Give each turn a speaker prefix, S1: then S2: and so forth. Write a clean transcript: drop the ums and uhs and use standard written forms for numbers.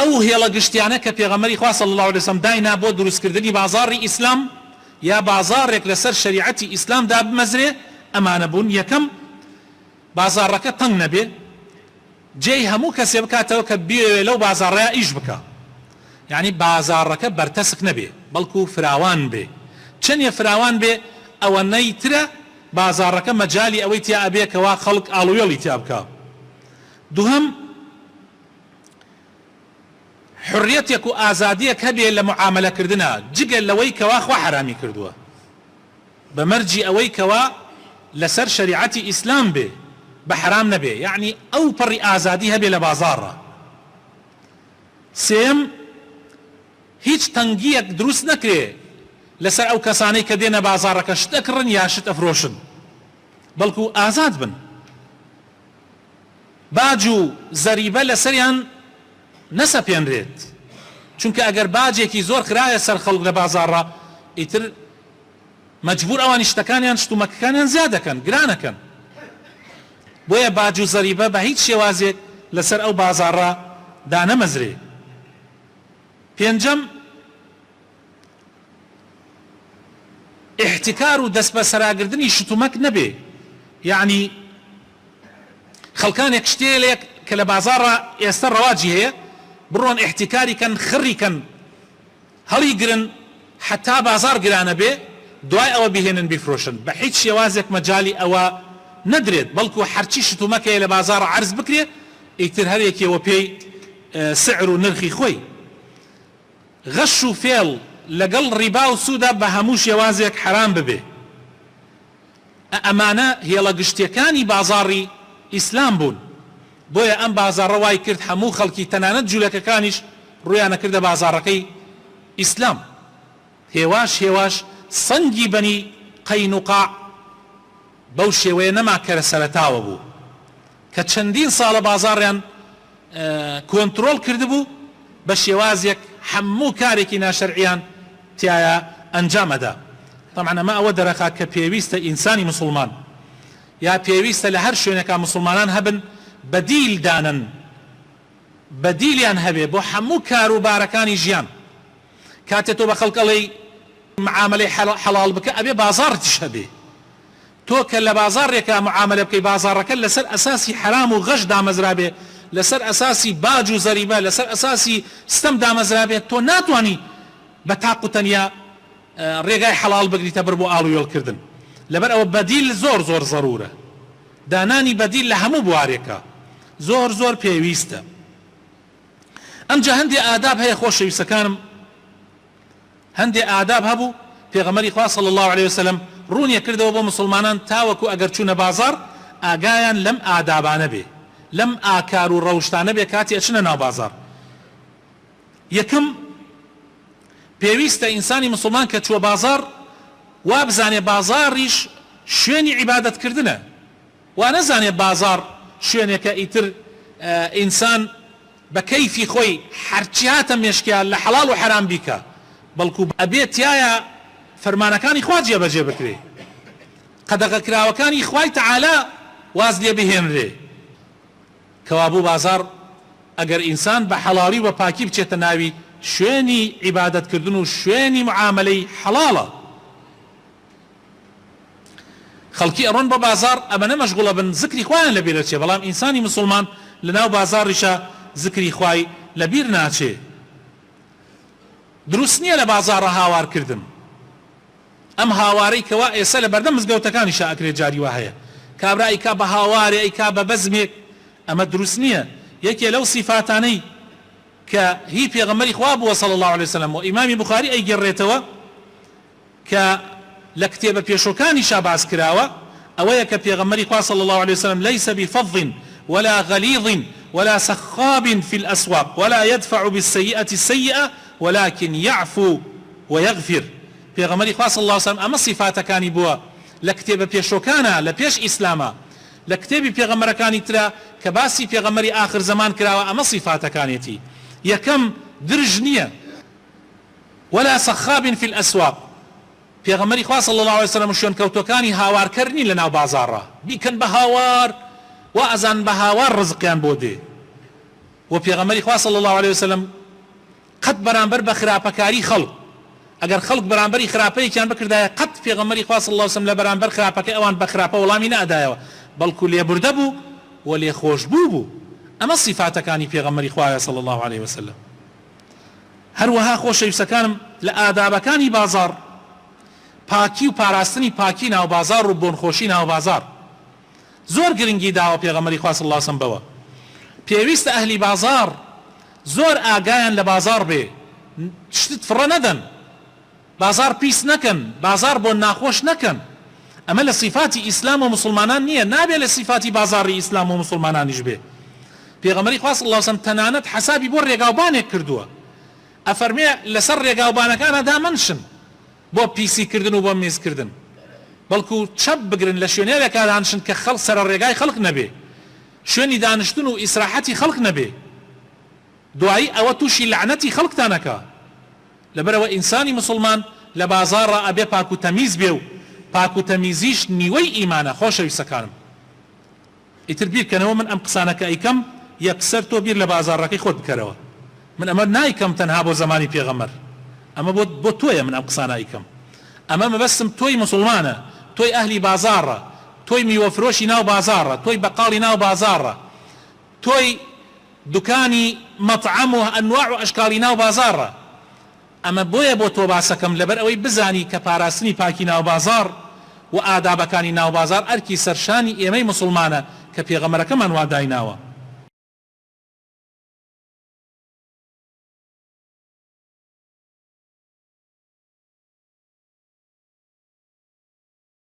S1: ئەو هێڵە گشتیانە کە پێغەمبەری خوا صلی الله علیه وسلم داینا بۆ دروستکردنی بازاڕی ئیسلام یا بازاڕێک لەسەر شریعەتی ئیسلامدا بمەزرێ ئەمانە بوون. یەکەم بازاڕەکە تەنگ نەبێ، جێی هەموو کەسێ بکاتەوە کە بێوێ لەو بازاڕەیە ئیش بکە، یعنی بازاڕەکە بەرتەسک نەبێ بەڵکو فراوان بێ. چەندێ فراوان بێ ئەوەنەی ترە بازاڕەکە مەجالی ئەوەی تیا ئەبێکەوە خەڵک ئاڵوێڵی تیا بکە. دووهەم حڕیەتێک و ئازادیەک هەبێ لە معاملەکردنە جگە لەوەی کەوا خوا حرامی کردووە، بەمەرجی ئەوەی کەوا لەسەر شریعەتی ئیسلام بێ بە حرام نەبێ، یعنی ئەو پەڕی ئازادی هەبێ لە بازاڕە. سێم هیچ تەنگیەک دروست نەکرێ لەسەر ئەو کەسانەی کە دێنە بازاڕەکە شت ئەکڕن یا شت ئەفرۆشن، بەڵکو ئازاد بن. باج و زەریبە لەسەریان نەسەپێنرێت، چونکە ئەگەر باجێکی زۆر خرایە سەر خەڵک لە بازاڕە ئیتر مەجبور ئەوانی شتەکانیان شتومەکەکانیان زیاد دەکەن، گرانەکەن. بۆیە باج و زەریبە بە هیچ شێوازێک لەسەر ئەو بازاڕە دانەمەزرێ. پێنجەم احتکار و دەست بە سەراگردنی شتومەک نەبێ، یعنی خەڵکانێک شتێلێک کە لە بازاڕە ئێستا ڕەواجی هەیە بڕۆن احتیکاری کەن، خڕی کەن، هەڵی گرن حتا بازار گرانە بێ، دوای ئەوە بهێنن بیفرۆشن. بە هیچ شێوازێک مەجالی ئەوە نەدرێت، بەڵکو هەرچی شتومەکەیە لە بازاڕە عەرز بکرێ ئیتر هەرێکێوە پێی سعر و نرخی خۆی. غەش و فێڵ لەگەڵ ڕیبا و سوودا بە هەموو شێوازێک حرام ببێ. ئەمانە هێڵە گشتیەکانی بازاڕی ئیسلام بوون، بۆیە ئەم بازاڕە وای کرد هەموو خەڵکی تەنانەت جوولەکەکانیش ڕویانە کردە بازاڕەکەی ئیسلام. هێواش هێواش سەنگی بەنی قەینوقاع بەو شێوەیە نەماکەرە سەرەتاوە بوو کە چەندین ساڵە بازاڕیان کۆنتڕۆڵ کردبوو بە شێوازێک هەموو کارێکی ناشەرعیان تایە ئەنجامەدا. طبعا ئەمە ئەوە دەرەخات کە پێویستە ئینسانی مسلمان یا پێویستە لە هەر شوێنێکا مسلمانان هەبن بەدیل دانن، بەدیلیان هەبێ بۆ هەموو کاروبارەکانی ژیان. کاتێ تۆ بە خەڵکەڵی معاملەی حەڵاڵ بکە ئەبێ بازاڕتیش هەبێ. تۆ کە لە بازاڕێکە معاملە بکەی بازاڕەکە لەسەر ئەساسی حرام و غەش دامەزرا بێ، لەسەر ئەساسی باج و زەریبە، لەسەر ئەساسی ستەم دامەزرا بێت، تۆ ناتوانی بە تاق و تەنیا ڕێگای حەڵاڵ بگریتە بەر بۆ ئاڵوێڵکردن. لەبەر ئەوە بەدیل زۆر زۆر زەرورە، دانانی بەدیل لە هەموو بوارێکە زۆر زۆر پێویستە. ئەمجا هەندێ ئاداب هەیە خۆشەویستەکانم، هەندێ ئاداب هەبوو پێغەمبەری خوا صلی الله علیه وسلم ڕوونیە کردەوە بۆ مسلمانان تاوەکو ئەگەر چوونە بازار ئاگایان لەم ئادابانە بێ، لەم ئاکار و ڕەوشتانە بێ کاتی ئەچنە ناو بازار. یەکەم پێویستە ئینسانی مسلمان کە چووە بازار وا بزانێ بازاڕیش شوێنی عیبادەتکردنە، وا نەزانێ بازار شوێنێکە ئیتر ئینسان بە کەیفی خۆی هەرچی هاتە مێشکیان لە حەڵاڵ و حەرام بیکە، بەڵکو ئەبێ تایە فەرمانەکانی خوا جێبەجێ بکرێ، قەدەغەکراوەکانی خوای تەعالا واز لێ بهێنرێ. کەوابوو بازار ئەگەر ئینسان بە حەڵاڵی و بە پاکی بچێتە ناوی شوێنی عیبادەتکردن و شوێنی معاملەی حەڵاڵە. خەڵکی ئەڕۆن بە بازار ئەمەنە مەشغوڵە بن زکری خوایان لەبیر دەچێ، بەڵام ئینسانی مسلمان لەناو بازاڕیشە زکری خوای لەبیر ناچێ. دروست نییە لە بازاڕە هاوارکردن، ئەم هاوارەی کەوا ئێستا لە بەردەم مزگەوتەکانیشە ئەکرێت جاری وا هەیە، کابرا ئیکا بە هاوارێ ئیکا بە بەزمێک، ئەمە دروست نییە. یەکێ لەو سیفاتانەی کە هی پێغەمبەری خوا بووە صلی الله علیه وسلم و ئیمامی بوخاری ئەیگەڕێتەوە کە لە کتێبە پێشۆکانیشا باس کراوە، ئەوەیە کە پێغەمبەری خوا صلی الله علیه وسلم ليس بفظ ولا غليظ ولا سخاب في الأسواق ولا يدفع بالسيئة السيئة ولكن يعفو ويغفر. پێغەمبەری خوا صلی الله علیه وسلم ئەمە صفاتەکانی بووە لە کتێبە پێشۆکانە لە پێش ئیسلامە، لە کتێبی پێغەمبەرەکانی ترە کە باسی پێغەمبەری آخر زمان کراوە ئەمە صفاتەکانێتی. یەکەم درژ نییە، ولا سخاب في الأسواق. پێغەمبەری خوا صلی الله علیه وسلم شوێن کەوتەکانی هاوارکردنی لە ناو بازاڕە بیکەن بە هاوار و ئەزان بە هاوار ڕزقیان بۆ دێ. و پێغەمبەری خوا صلی الله عليه وسلم قەت بەرامبەر بە خراپەکاری خەڵق ئەگەر خەڵق بەرامبەری خراپەیەکیان بکردایە قەت پێغەمبەری خوا صلی الله عليه وسلم لە بەرامبەر خراپەکەی ئەوان بە خراپە وەڵامی نەدایەوە بەڵکو لێبوردە بوو و لێخۆشبوو بوو ئەمە صفاتەکانی پێغەمبەری خوایە صلی الله عليه وسلم. هەروەها خۆشەویستەکانم لە ئادابەکانی بازار پاکی و پاراستنی پاکی ناو بازار و بۆنخۆشی ناو بازار زۆر گرنگی داوە پێغەمبەری خوا صلی الله عليه وسلم بەوە. پێویستە ئەهلی بازار زۆر ئاگایان لە بازار بێ شتت فڕە نەدەن بازار پیس نەکەن بازار بۆ ناخۆش نەکەن ئەمە لە صفاتی ئیسلام و مسلمانان نییە نابێت لە صفاتی بازاری ئیسلام و مسلمانانیش بێ. پێغەمبەری خوا صلی الله عليه وسلم تەنانەت حسابی بۆ ڕێگاوبانێک کردووە ئەفەرمێ لەسەر ڕێگاوبانەکانە دامەنشن بۆ پیسیکردن و بۆ میزکردن بەڵکو چەپ بگرن لە شوێنێکە دانشن کە خەڵک سەر ڕێگای خەڵک نەبێ شوێنی دانیشتن و ئیسراحەتی خەڵک نەبێ دوایی ئەوە تووشی لعنەتی خەڵکتانەکە. لەبەرەوە ئینسانی مسلمان لە بازاڕە ئەبێ پاک و تەمیز بێ و پاک و تەمیزیش نیوەی ئیمانە. خۆشەویستەکانم ئیتر بیرکەنەوە من ئەم قسانەکە ئەیکەم یەکسەر تۆ بیر لە بازاڕەکەی خۆت بکەرەوە من ئەمە نایکەم تەنها بۆ زمانی پێغەمبەر ئەمە بۆ تۆیە من ئەم قسانە ئەیکەم ئەمە مەبەستم تۆی مسلمانە تۆی ئەهلی بازاڕە تۆی میوەفرۆشی ناو بازاڕە تۆی بەقاڵی ناو بازاڕە تۆی دوکانی مەطعەم و ئەنواع و ئەشکاڵی ناو بازاڕە ئەمە بۆیە بۆ تۆ باسەکەم لەبەر ئەوەی بزانی کە پاراستنی پاکی ناو بازار و ئادابەکانی ناو بازار ئەرکی سەرشانی ئێمەی مسلمانە کە پێغەمبەرەکەمان وا دایناوە.